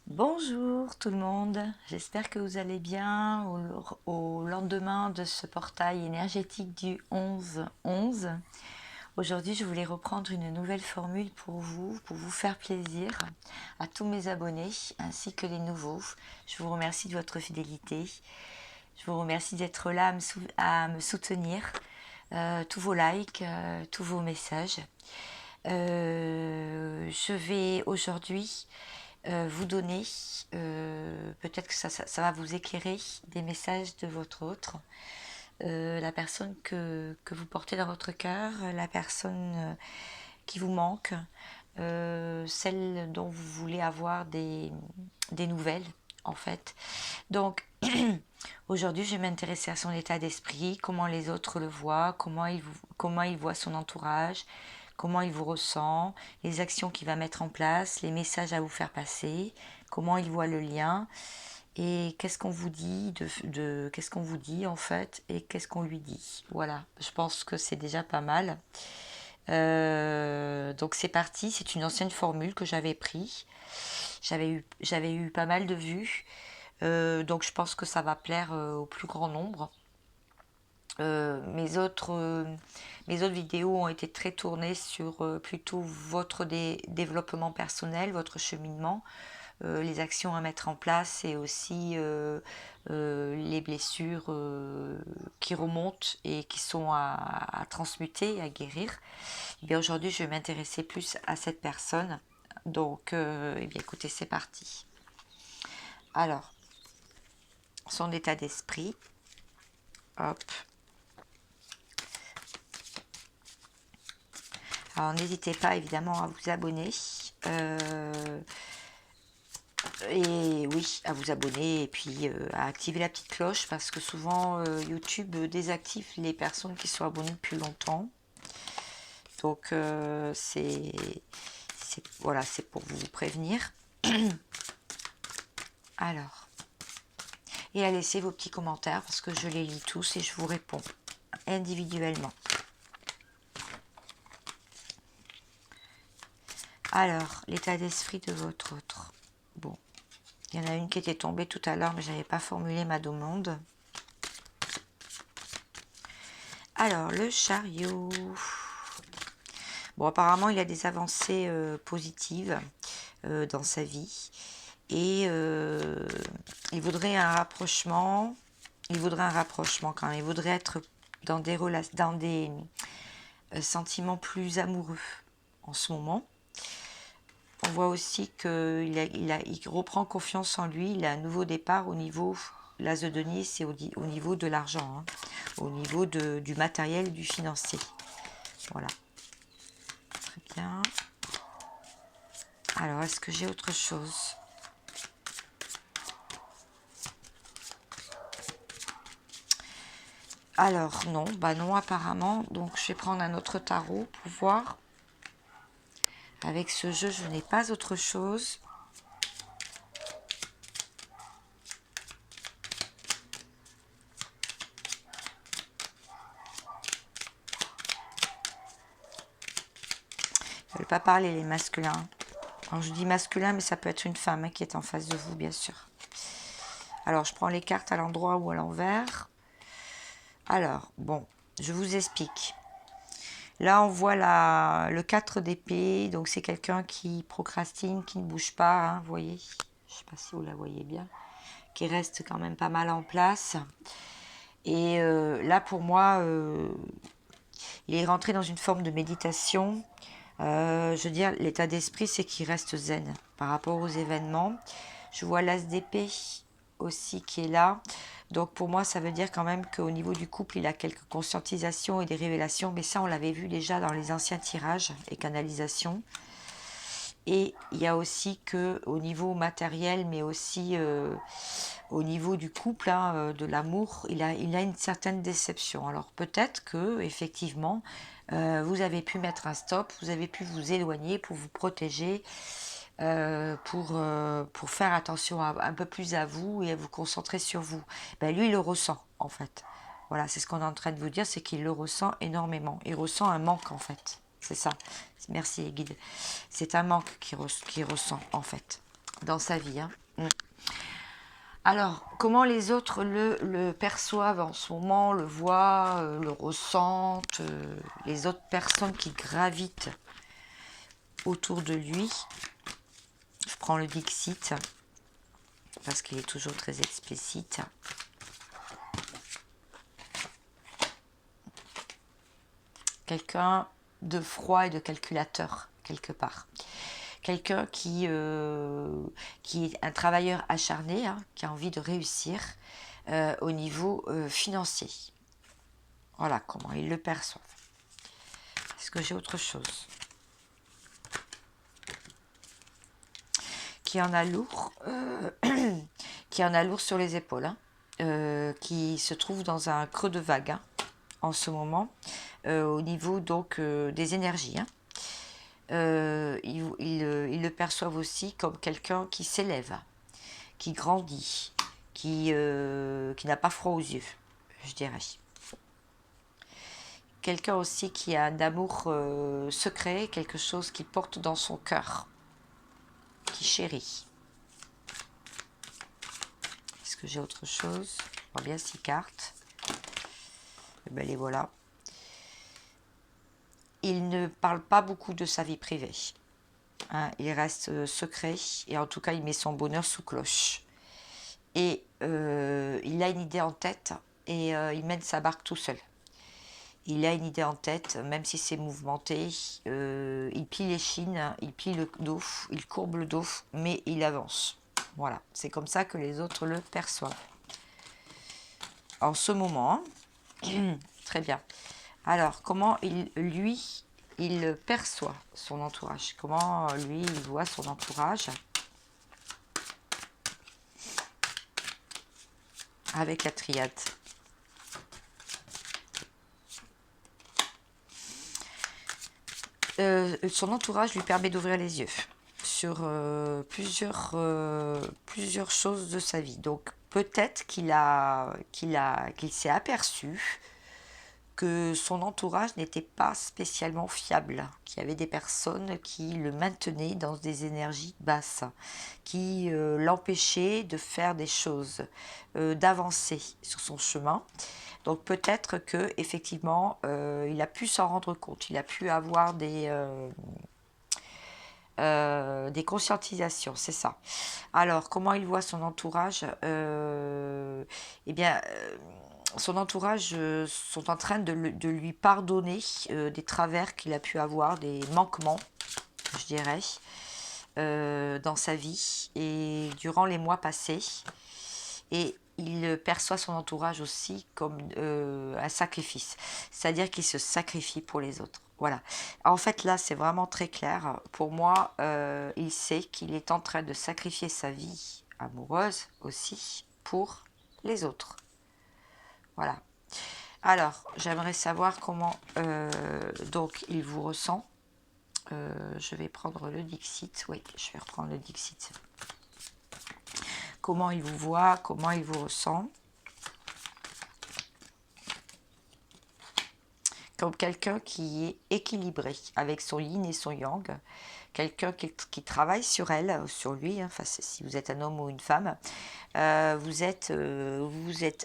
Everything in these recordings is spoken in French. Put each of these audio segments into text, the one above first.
Bonjour tout le monde, j'espère que vous allez bien au lendemain de ce portail énergétique du 11-11. Aujourd'hui, je voulais reprendre une nouvelle formule pour vous faire plaisir à tous mes abonnés ainsi que les nouveaux. Je vous remercie de votre fidélité. Je vous remercie d'être là à me soutenir, tous vos likes, tous vos messages. Je vais aujourd'hui vous donner, peut-être que ça va vous éclairer des messages de votre autre, la personne que vous portez dans votre cœur, la personne qui vous manque, celle dont vous voulez avoir des nouvelles en fait. Donc aujourd'hui, je vais m'intéresser à son état d'esprit, comment les autres le voient, comment il voit son entourage, comment il vous ressent, les actions qu'il va mettre en place, les messages à vous faire passer, comment il voit le lien et qu'est-ce qu'on vous dit qu'est-ce qu'on vous dit en fait et qu'est-ce qu'on lui dit. Voilà, je pense que c'est déjà pas mal. Donc c'est parti, c'est une ancienne formule que j'avais pris. J'avais eu pas mal de vues. Donc je pense que ça va plaire au plus grand nombre. Mes autres vidéos ont été très tournées sur plutôt votre développement personnel, votre cheminement, les actions à mettre en place et aussi les blessures qui remontent et qui sont à transmuter, à guérir. Et bien aujourd'hui, je vais m'intéresser plus à cette personne. Donc, eh bien, écoutez, c'est parti. Alors, son état d'esprit. Hop. Alors n'hésitez pas évidemment à vous abonner. Et oui, à vous abonner et puis à activer la petite cloche parce que souvent YouTube désactive les personnes qui sont abonnées depuis longtemps. Donc voilà, c'est pour vous prévenir. Alors, et à laisser vos petits commentaires parce que je les lis tous et je vous réponds individuellement. Alors, l'état d'esprit de votre autre. Bon, il y en a une qui était tombée tout à l'heure, mais je n'avais pas formulé ma demande. Alors, le chariot. Bon, apparemment, il a des avancées positives dans sa vie. Et il voudrait un rapprochement. Il voudrait un rapprochement quand même. Il voudrait être dans des sentiments plus amoureux en ce moment. On voit aussi qu'il reprend confiance en lui. Il a un nouveau départ au niveau, l'as de denier, c'est au niveau de l'argent, hein, au niveau du matériel, du financier. Voilà. Très bien. Alors, est-ce que j'ai autre chose? Alors, non, bah non, apparemment. Donc, je vais prendre un autre tarot pour voir. Avec ce jeu, je n'ai pas autre chose. Ils ne veulent pas parler, les masculins. Alors, je dis masculin, mais ça peut être une femme qui est en face de vous, bien sûr. Alors, je prends les cartes à l'endroit ou à l'envers. Alors, bon, je vous explique. Là, on voit le 4 d'épée. Donc, c'est quelqu'un qui procrastine, qui ne bouge pas. Hein, vous voyez? Je ne sais pas si vous la voyez bien. Qui reste quand même pas mal en place. Et là, pour moi, il est rentré dans une forme de méditation. Je veux dire, l'état d'esprit, c'est qu'il reste zen par rapport aux événements. Je vois l'as d'épée aussi qui est là. Donc pour moi, ça veut dire quand même qu'au niveau du couple, il a quelques conscientisations et des révélations. Mais ça, on l'avait vu déjà dans les anciens tirages et canalisations. Et il y a aussi que au niveau matériel, mais aussi au niveau du couple, hein, de l'amour, il a une certaine déception. Alors peut-être que effectivement, vous avez pu mettre un stop, vous avez pu vous éloigner pour vous protéger, pour faire attention un peu plus à vous et à vous concentrer sur vous. Ben, lui, il le ressent en fait. Voilà, c'est ce qu'on est en train de vous dire, c'est qu'il le ressent énormément. Il ressent un manque en fait. C'est ça. Merci les guides. C'est un manque qu'il ressent en fait. dans sa vie. Hein. Alors, comment les autres le perçoivent en ce moment, le voient, le ressentent, les autres personnes qui gravitent autour de lui. Je prends le Dixit, parce qu'il est toujours très explicite. Quelqu'un de froid et de calculateur, quelque part. Quelqu'un qui est un travailleur acharné, hein, qui a envie de réussir au niveau financier. Voilà comment ils le perçoivent. Est-ce que j'ai autre chose? Qui en a lourd, qui en a lourd sur les épaules, hein, qui se trouve dans un creux de vague hein, en ce moment, au niveau donc des énergies. Hein. Ils le perçoivent aussi comme quelqu'un qui s'élève, qui grandit, qui n'a pas froid aux yeux, je dirais. Quelqu'un aussi qui a un amour secret, quelque chose qu'il porte dans son cœur, qui chérit. Est-ce que j'ai autre chose? On voit bien 6 cartes. Et ben les voilà. Il ne parle pas beaucoup de sa vie privée. Hein, il reste secret et en tout cas il met son bonheur sous cloche. Et il a une idée en tête et il mène sa barque tout seul. Il a une idée en tête, même si c'est mouvementé, il plie les chines, il plie le dos, il courbe le dos, mais il avance. Voilà, c'est comme ça que les autres le perçoivent. En ce moment, très bien. Alors, comment il perçoit son entourage? Comment lui, il voit son entourage? Avec la triade. Son entourage lui permet d'ouvrir les yeux sur plusieurs choses de sa vie. Donc peut-être qu'il s'est aperçu que son entourage n'était pas spécialement fiable, qu'il y avait des personnes qui le maintenaient dans des énergies basses, qui l'empêchaient de faire des choses, d'avancer sur son chemin. Donc peut-être que effectivement, il a pu s'en rendre compte, il a pu avoir des conscientisations, c'est ça. Alors, comment il voit son entourage? Eh bien, son entourage sont en train de lui pardonner des travers qu'il a pu avoir, des manquements, je dirais, dans sa vie et durant les mois passés. Et il perçoit son entourage aussi comme un sacrifice, c'est-à-dire qu'il se sacrifie pour les autres. Voilà. En fait, là, c'est vraiment très clair. Pour moi, il sait qu'il est en train de sacrifier sa vie amoureuse aussi pour les autres. Voilà. Alors, j'aimerais savoir comment donc il vous ressent. Je vais prendre le Dixit. Oui, je vais reprendre le Dixit. Comment il vous voit, comment il vous ressent. Comme quelqu'un qui est équilibré avec son yin et son yang, quelqu'un qui travaille sur elle, sur lui, hein, enfin, si vous êtes un homme ou une femme, vous êtes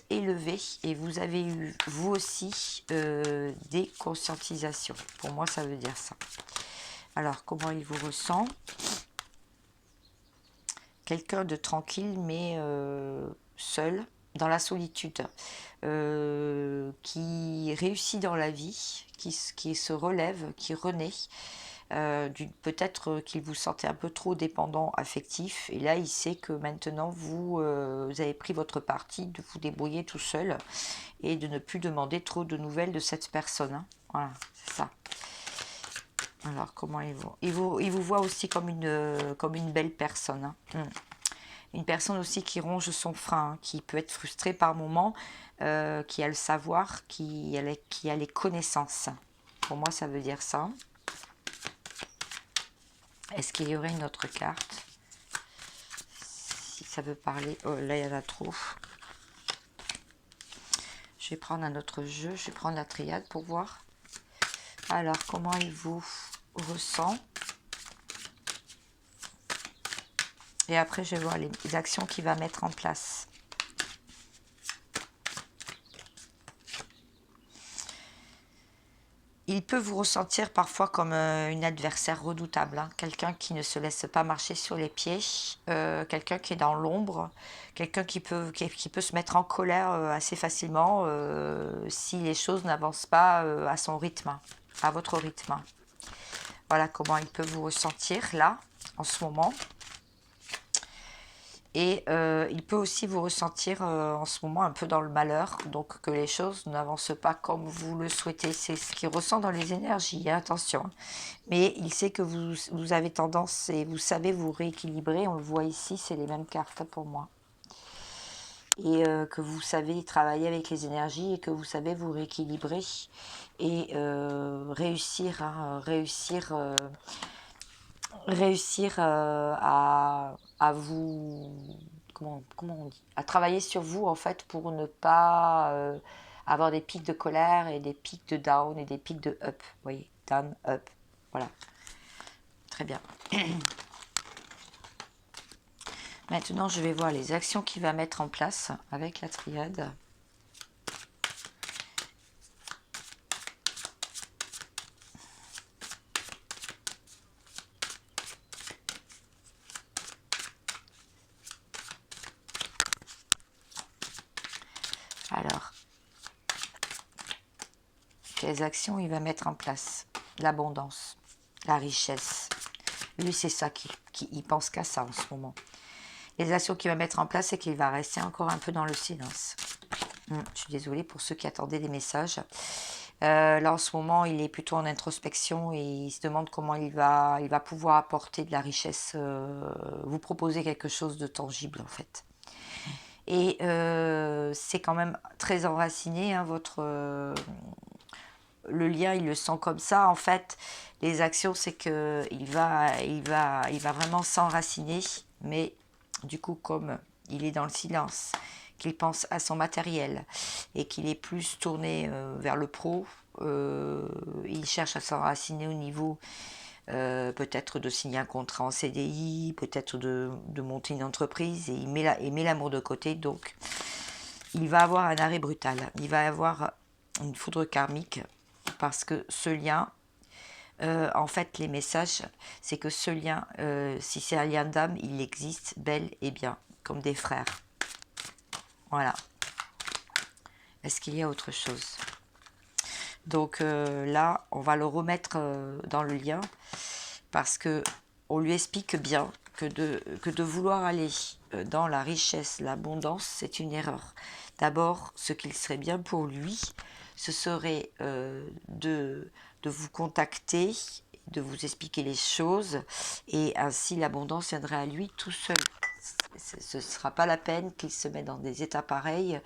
élevé et vous avez eu vous aussi des conscientisations. Pour moi, ça veut dire ça. Alors, comment il vous ressent? Quelqu'un de tranquille mais seul, dans la solitude, qui réussit dans la vie, qui se relève, qui renaît. Peut-être qu'il vous sentait un peu trop dépendant affectif et là il sait que maintenant vous avez pris votre parti de vous débrouiller tout seul et de ne plus demander trop de nouvelles de cette personne. Hein. Voilà, c'est ça. Alors, comment il vous voit aussi comme une belle personne. Hein. Une personne aussi qui ronge son frein, hein, qui peut être frustrée par moments, qui a le savoir, qui a les connaissances. Pour moi, ça veut dire ça. Est-ce qu'il y aurait une autre carte? Si ça veut parler... Oh, là, il y en a trop. Je vais prendre un autre jeu. Je vais prendre la triade pour voir. Alors, comment il vous ressent? Et après, je vais voir les actions qu'il va mettre en place. Il peut vous ressentir parfois comme une adversaire redoutable, hein. Quelqu'un qui ne se laisse pas marcher sur les pieds, quelqu'un qui est dans l'ombre, quelqu'un qui peut se mettre en colère assez facilement si les choses n'avancent pas à son rythme, à votre rythme. Voilà comment il peut vous ressentir là, en ce moment. Et il peut aussi vous ressentir en ce moment un peu dans le malheur, donc que les choses n'avancent pas comme vous le souhaitez. C'est ce qu'il ressent dans les énergies, hein, attention. Mais il sait que vous avez tendance et vous savez vous rééquilibrer. On le voit ici, c'est les mêmes cartes pour moi. Et que vous savez travailler avec les énergies et que vous savez vous rééquilibrer et réussir à vous, comment on dit, à travailler sur vous en fait pour ne pas avoir des pics de colère et des pics de down et des pics de up, vous voyez, down, up, voilà, très bien. Maintenant, je vais voir les actions qu'il va mettre en place avec la triade. Alors, quelles actions il va mettre en place? L'abondance, la richesse. Lui, c'est ça il pense qu'à ça en ce moment. Les actions qu'il va mettre en place, c'est qu'il va rester encore un peu dans le silence. Je suis désolée pour ceux qui attendaient des messages. Là, en ce moment, il est plutôt en introspection et il se demande comment il va pouvoir apporter de la richesse, vous proposer quelque chose de tangible, en fait. Et c'est quand même très enraciné, hein, le lien, il le sent comme ça. En fait, les actions, c'est que il va vraiment s'enraciner, mais du coup, comme il est dans le silence, qu'il pense à son matériel et qu'il est plus tourné vers le pro, il cherche à s'enraciner au niveau peut-être de signer un contrat en CDI, peut-être de monter une entreprise, et il met l'amour de côté. Donc il va avoir un arrêt brutal, il va avoir une foudre karmique, parce que ce lien, en fait, les messages, c'est que ce lien, si c'est un lien d'âme, il existe bel et bien, comme des frères. Voilà. Est-ce qu'il y a autre chose? Donc là, on va le remettre dans le lien, parce que on lui explique bien que de vouloir aller dans la richesse, l'abondance, c'est une erreur. D'abord, ce qu'il serait bien pour lui, ce serait de vous contacter, de vous expliquer les choses, et ainsi l'abondance viendrait à lui tout seul. Ce ne sera pas la peine qu'il se mette dans des états pareils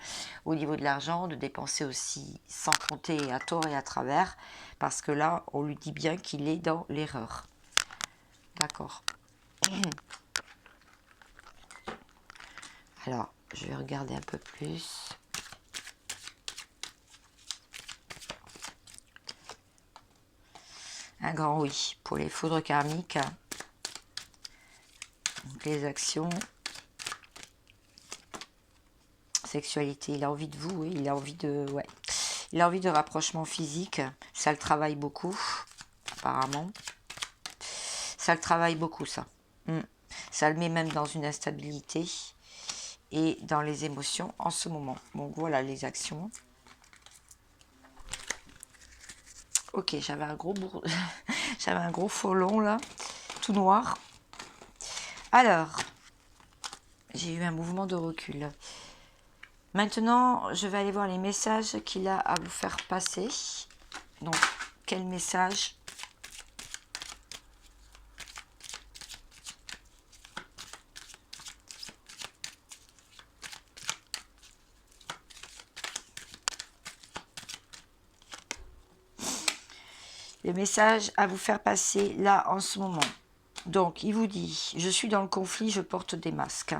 au niveau de l'argent, de dépenser aussi sans compter à tort et à travers, parce que là, on lui dit bien qu'il est dans l'erreur. D'accord. Alors, je vais regarder un peu plus. Un grand oui pour les foudres karmiques. Donc, les actions. Sexualité, il a envie de vous, oui, il a envie de... Ouais. Il a envie de rapprochement physique. Ça le travaille beaucoup, apparemment. Ça le travaille beaucoup, ça. Ça le met même dans une instabilité et dans les émotions en ce moment. Donc voilà les actions. Ok, j'avais un gros j'avais un gros folon là, tout noir. Alors, j'ai eu un mouvement de recul. Maintenant, je vais aller voir les messages qu'il a à vous faire passer. Donc, quel message? Les messages à vous faire passer là en ce moment. Donc, il vous dit, je suis dans le conflit, je porte des masques.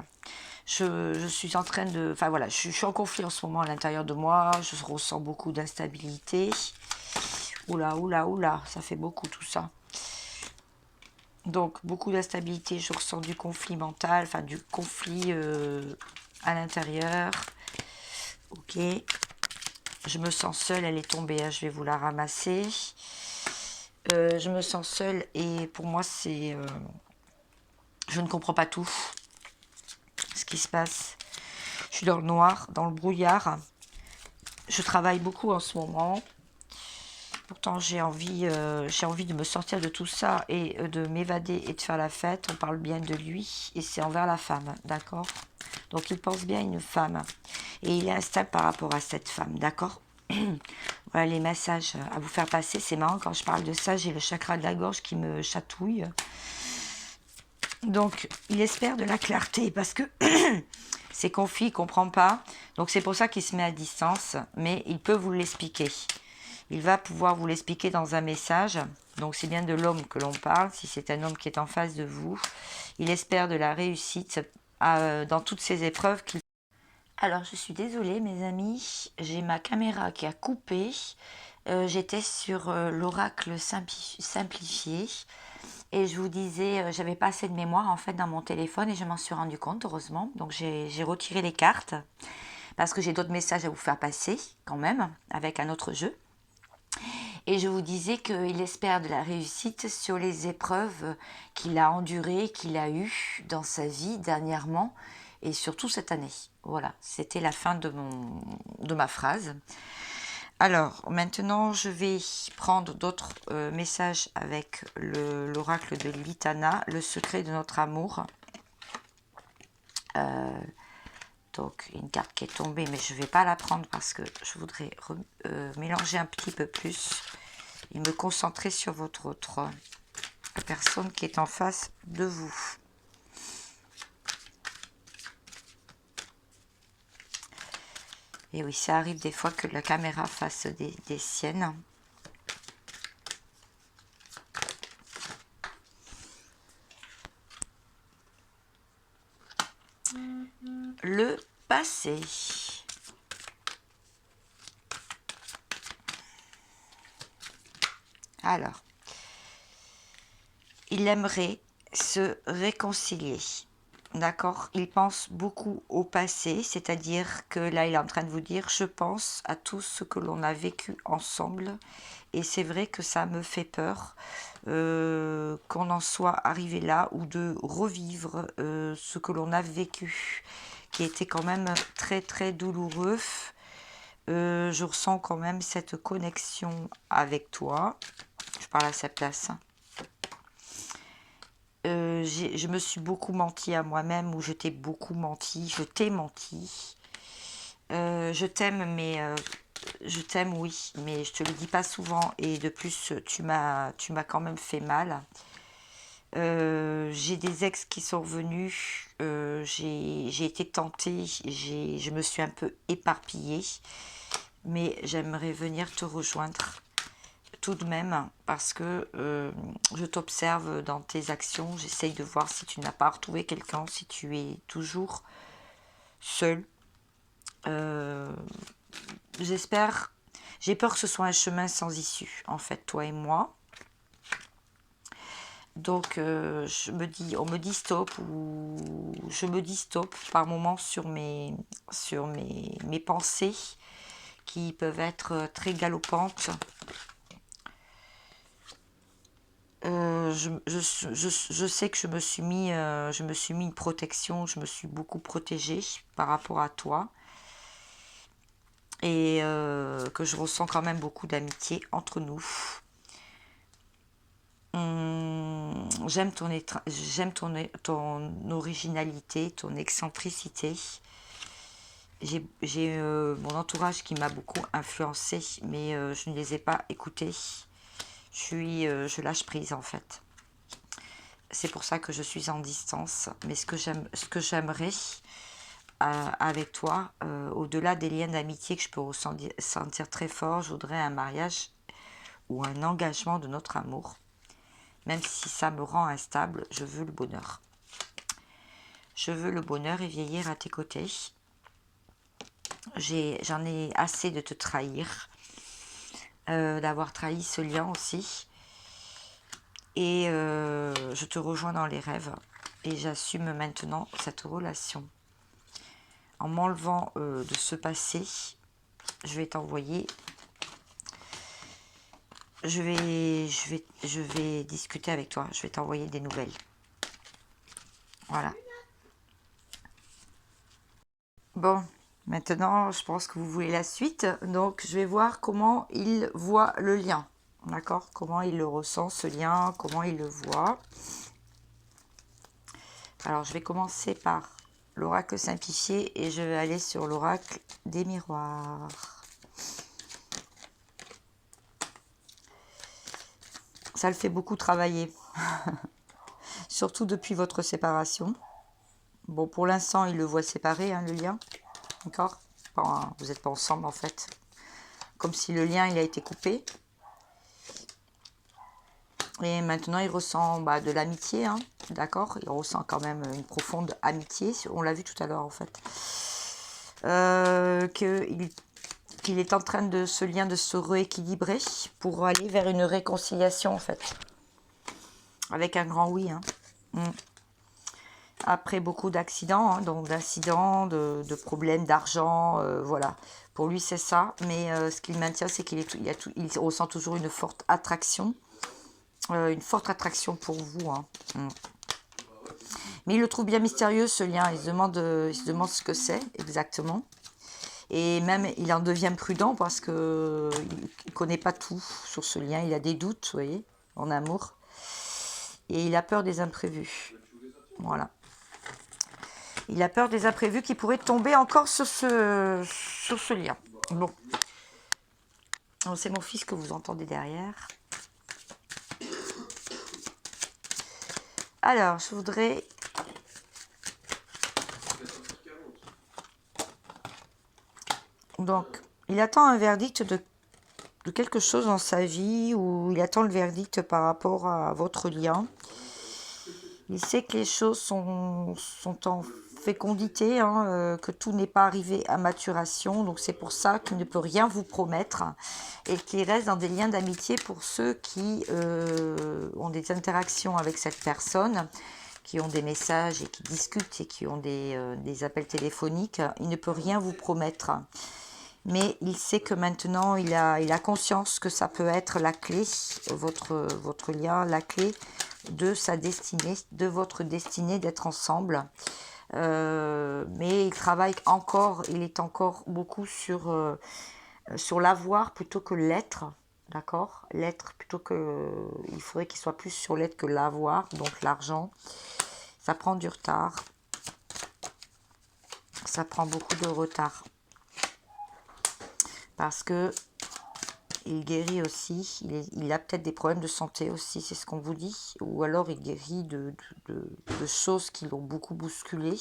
Je suis en train de... Enfin voilà, je suis en conflit en ce moment à l'intérieur de moi, je ressens beaucoup d'instabilité. Oula, oula, oula, ça fait beaucoup tout ça. Donc, beaucoup d'instabilité, je ressens du conflit mental, enfin du conflit à l'intérieur. Ok. Je me sens seule, elle est tombée, hein, je vais vous la ramasser. Je me sens seule et pour moi, c'est... je ne comprends pas tout ce qui se passe. Je suis dans le noir, dans le brouillard. Je travaille beaucoup en ce moment. Pourtant, j'ai envie de me sortir de tout ça et de m'évader et de faire la fête. On parle bien de lui et c'est envers la femme, d'accord? Donc, il pense bien à une femme et il est instable par rapport à cette femme, d'accord? Voilà les messages à vous faire passer. C'est marrant, quand je parle de ça, j'ai le chakra de la gorge qui me chatouille. Donc, il espère de la clarté parce que c'est confus, il ne comprend pas. Donc, c'est pour ça qu'il se met à distance, mais il peut vous l'expliquer. Il va pouvoir vous l'expliquer dans un message. Donc, c'est bien de l'homme que l'on parle, si c'est un homme qui est en face de vous. Il espère de la réussite dans toutes ces épreuves qu'il... Alors, je suis désolée, mes amis, j'ai ma caméra qui a coupé. J'étais sur l'oracle simplifié. Et je vous disais, j'avais pas assez de mémoire en fait dans mon téléphone et je m'en suis rendu compte, heureusement. Donc j'ai retiré les cartes parce que j'ai d'autres messages à vous faire passer quand même avec un autre jeu. Et je vous disais qu'il espère de la réussite sur les épreuves qu'il a endurées, qu'il a eues dans sa vie dernièrement et surtout cette année. Voilà, c'était la fin de ma phrase. Alors, maintenant, je vais prendre d'autres messages avec l'oracle de Litana, le secret de notre amour. Donc, une carte qui est tombée, mais je ne vais pas la prendre parce que je voudrais mélanger un petit peu plus et me concentrer sur votre autre personne qui est en face de vous. Et oui, ça arrive des fois que la caméra fasse des siennes. Le passé. Alors, il aimerait se réconcilier. D'accord? Il pense beaucoup au passé, c'est-à-dire que là, il est en train de vous dire, je pense à tout ce que l'on a vécu ensemble. Et c'est vrai que ça me fait peur qu'on en soit arrivé là ou de revivre ce que l'on a vécu, qui était quand même très très douloureux. Je ressens quand même cette connexion avec toi. Je parle à sa place. Je me suis beaucoup menti à moi-même, ou je t'ai beaucoup menti, je t'ai menti. Je t'aime, mais je t'aime, oui, mais je te le dis pas souvent. Et de plus, tu m'as quand même fait mal. J'ai des ex qui sont revenus. J'ai été tentée. Je me suis un peu éparpillée. Mais j'aimerais venir te rejoindre tout de même parce que je t'observe dans tes actions. J'essaye de voir si tu n'as pas retrouvé quelqu'un, si tu es toujours seul. J'espère, j'ai peur que ce soit un chemin sans issue, en fait, toi et moi. Donc, on me dit stop, ou je me dis stop par moments sur mes pensées qui peuvent être très galopantes. Je sais que je me suis mis une protection, je me suis beaucoup protégée par rapport à toi. Et que je ressens quand même beaucoup d'amitié entre nous. J'aime ton originalité, ton excentricité. J'ai mon entourage qui m'a beaucoup influencé, mais je ne les ai pas écoutés. Je lâche prise en fait. C'est pour ça que je suis en distance. Mais ce que j'aimerais avec toi, au-delà des liens d'amitié que je peux ressentir très fort, je voudrais un mariage ou un engagement de notre amour. Même si ça me rend instable, je veux le bonheur. Je veux le bonheur et vieillir à tes côtés. J'en ai assez de te trahir, d'avoir trahi ce lien aussi. Et je te rejoins dans les rêves. Et j'assume maintenant cette relation. En m'enlevant de ce passé, je vais t'envoyer... Je vais discuter avec toi. Je vais t'envoyer des nouvelles. Voilà. Bon, maintenant, je pense que vous voulez la suite. Donc, je vais voir comment il voit le lien. D'accord? Comment il le ressent, ce lien, comment il le voit. Alors, je vais commencer par l'oracle simplifié et je vais aller sur l'oracle des miroirs. Ça le fait beaucoup travailler, surtout depuis votre séparation. Bon, pour l'instant, il le voit séparé, hein, le lien. D'accord? Enfin, vous n'êtes pas ensemble, en fait. Comme si le lien, il a été coupé. Et maintenant, il ressent de l'amitié, hein, d'accord? Il ressent quand même une profonde amitié. On l'a vu tout à l'heure, en fait. Qu'il est en train de ce lien de se rééquilibrer pour aller vers une réconciliation, en fait. Avec un grand oui, hein. Après beaucoup d'accidents, hein, donc d'accidents, de problèmes d'argent, voilà. Pour lui, c'est ça. Mais ce qu'il maintient, c'est il ressent toujours une forte attraction. Une forte attraction pour vous, hein. Mais il le trouve bien mystérieux, ce lien. Il se demande ce que c'est exactement. Et même, il en devient prudent parce que il ne connaît pas tout sur ce lien. Il a des doutes, vous voyez, en amour. Et il a peur des imprévus. Voilà. Il a peur des imprévus qui pourraient tomber encore sur ce lien. Bon. C'est mon fils que vous entendez derrière. Alors, je voudrais... Donc, il attend un verdict de quelque chose dans sa vie, ou il attend le verdict par rapport à votre lien. Il sait que les choses sont en fécondité, hein, que tout n'est pas arrivé à maturation. Donc c'est pour ça qu'il ne peut rien vous promettre et qu'il reste dans des liens d'amitié pour ceux qui ont des interactions avec cette personne, qui ont des messages et qui discutent et qui ont des appels téléphoniques. Il ne peut rien vous promettre. Mais il sait que maintenant, il a conscience que ça peut être la clé, votre lien, la clé de sa destinée, de votre destinée d'être ensemble. Mais il travaille encore, il est encore beaucoup sur l'avoir plutôt que l'être, d'accord? L'être plutôt que... Il faudrait qu'il soit plus sur l'être que l'avoir, donc l'argent. Ça prend du retard. Ça prend beaucoup de retard. Parce que il guérit aussi, il a peut-être des problèmes de santé aussi, c'est ce qu'on vous dit. Ou alors il guérit de choses qui l'ont beaucoup bousculé.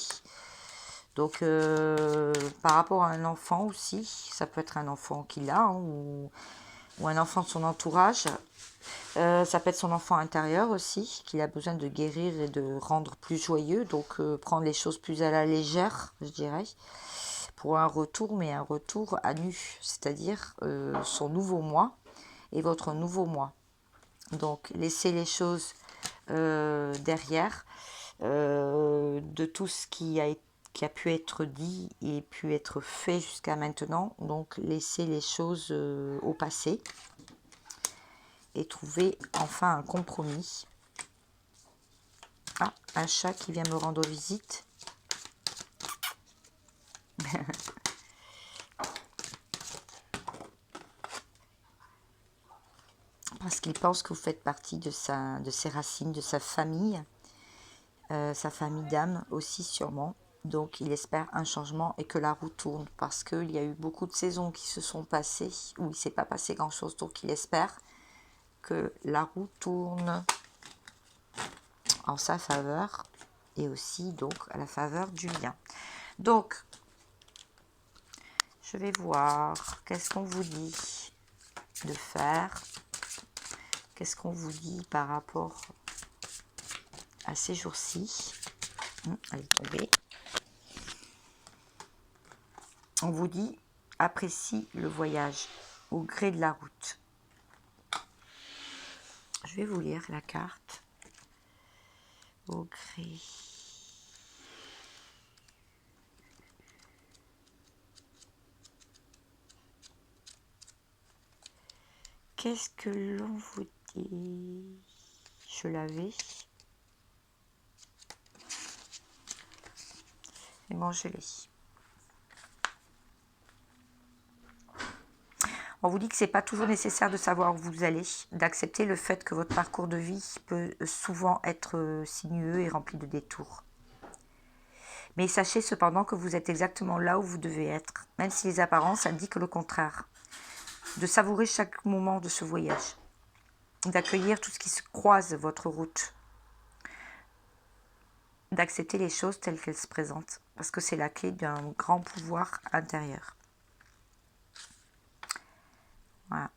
Donc par rapport à un enfant aussi, ça peut être un enfant qu'il a, hein, ou un enfant de son entourage. Ça peut être son enfant intérieur aussi, qu'il a besoin de guérir et de rendre plus joyeux. Donc prendre les choses plus à la légère, je dirais. Pour un retour, mais un retour à nu, c'est-à-dire son nouveau moi et votre nouveau moi. Donc, laissez les choses derrière, de tout ce qui a pu être dit et pu être fait jusqu'à maintenant. Donc, laissez les choses au passé et trouver enfin un compromis. Ah, un chat qui vient me rendre visite. Parce qu'il pense que vous faites partie de ses racines, de sa famille d'âme aussi sûrement. Donc il espère un changement et que la roue tourne parce qu'il y a eu beaucoup de saisons qui se sont passées où il ne s'est pas passé grand chose. Donc il espère que la roue tourne en sa faveur et aussi donc à la faveur du lien. Donc je vais voir qu'est-ce qu'on vous dit de faire. Qu'est-ce qu'on vous dit par rapport à ces jours-ci. Allez, tomber. On vous dit, apprécie le voyage au gré de la route. je vais vous lire la carte. Au gris. Qu'est-ce que l'on vous dit? Je l'avais. Et bon, je l'ai. On vous dit que c'est pas toujours nécessaire de savoir où vous allez, d'accepter le fait que votre parcours de vie peut souvent être sinueux et rempli de détours. Mais sachez cependant que vous êtes exactement là où vous devez être, même si les apparences indiquent le contraire. De savourer chaque moment de ce voyage, d'accueillir tout ce qui se croise votre route, d'accepter les choses telles qu'elles se présentent, parce que c'est la clé d'un grand pouvoir intérieur. Voilà.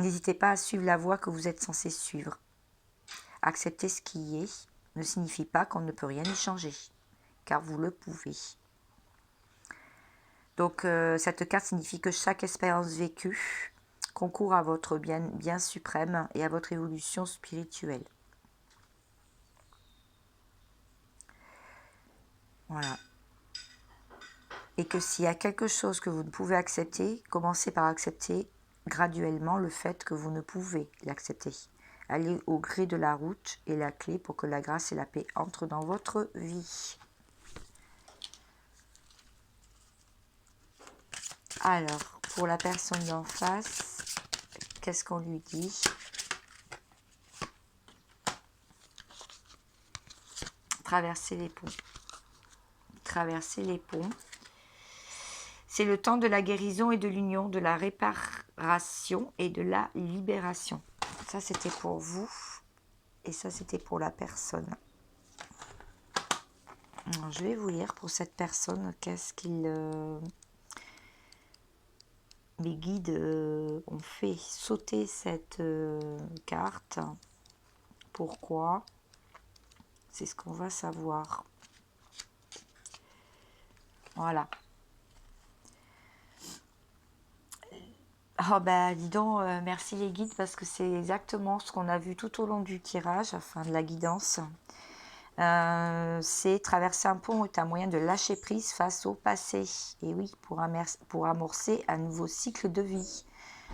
N'hésitez pas à suivre la voie que vous êtes censé suivre. Accepter ce qui est ne signifie pas qu'on ne peut rien y changer, car vous le pouvez. Donc cette carte signifie que chaque expérience vécue concourt à votre bien suprême et à votre évolution spirituelle. Voilà. Et que s'il y a quelque chose que vous ne pouvez accepter, commencez par accepter graduellement le fait que vous ne pouvez l'accepter. Allez au gré de la route et la clé pour que la grâce et la paix entrent dans votre vie. Alors, pour la personne d'en face, qu'est-ce qu'on lui dit? Traverser les ponts. Traverser les ponts. C'est le temps de la guérison et de l'union, de la réparation et de la libération. Ça, c'était pour vous. Et ça, c'était pour la personne. Alors, je vais vous lire pour cette personne, qu'est-ce qu'il... les guides ont fait sauter cette carte. Pourquoi? C'est ce qu'on va savoir. Voilà. Oh bah dis donc, merci les guides parce que c'est exactement ce qu'on a vu tout au long du tirage, enfin de la guidance. C'est traverser un pont est un moyen de lâcher prise face au passé. Et oui, pour amorcer un nouveau cycle de vie.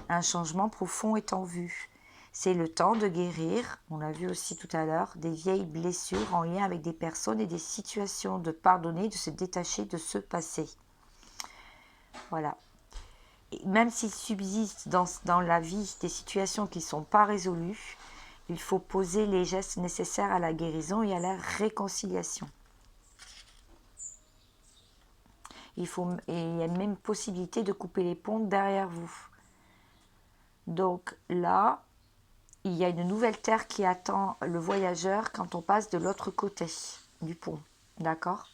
Un changement profond est en vue. C'est le temps de guérir, on l'a vu aussi tout à l'heure, des vieilles blessures en lien avec des personnes et des situations, de pardonner, de se détacher de ce passé. Voilà. Et même s'il subsiste dans la vie des situations qui ne sont pas résolues, il faut poser les gestes nécessaires à la guérison et à la réconciliation. Et il y a même possibilité de couper les ponts derrière vous. Donc là, il y a une nouvelle terre qui attend le voyageur quand on passe de l'autre côté du pont. D'accord ?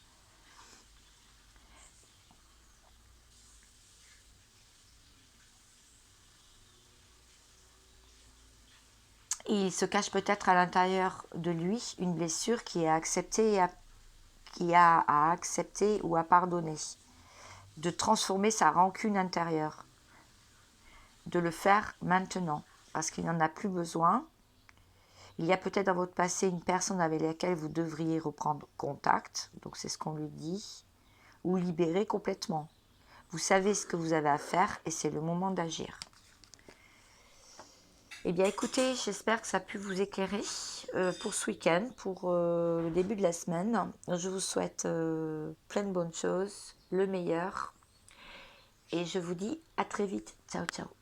Et il se cache peut-être à l'intérieur de lui une blessure qui est acceptée qui a à accepter ou à pardonner. De transformer sa rancune intérieure. De le faire maintenant, parce qu'il n'en a plus besoin. Il y a peut-être dans votre passé une personne avec laquelle vous devriez reprendre contact, donc c'est ce qu'on lui dit, ou libérer complètement. Vous savez ce que vous avez à faire et c'est le moment d'agir. Eh bien écoutez, j'espère que ça a pu vous éclairer pour ce week-end, pour le début de la semaine. Je vous souhaite plein de bonnes choses, le meilleur. Et je vous dis à très vite. Ciao, ciao.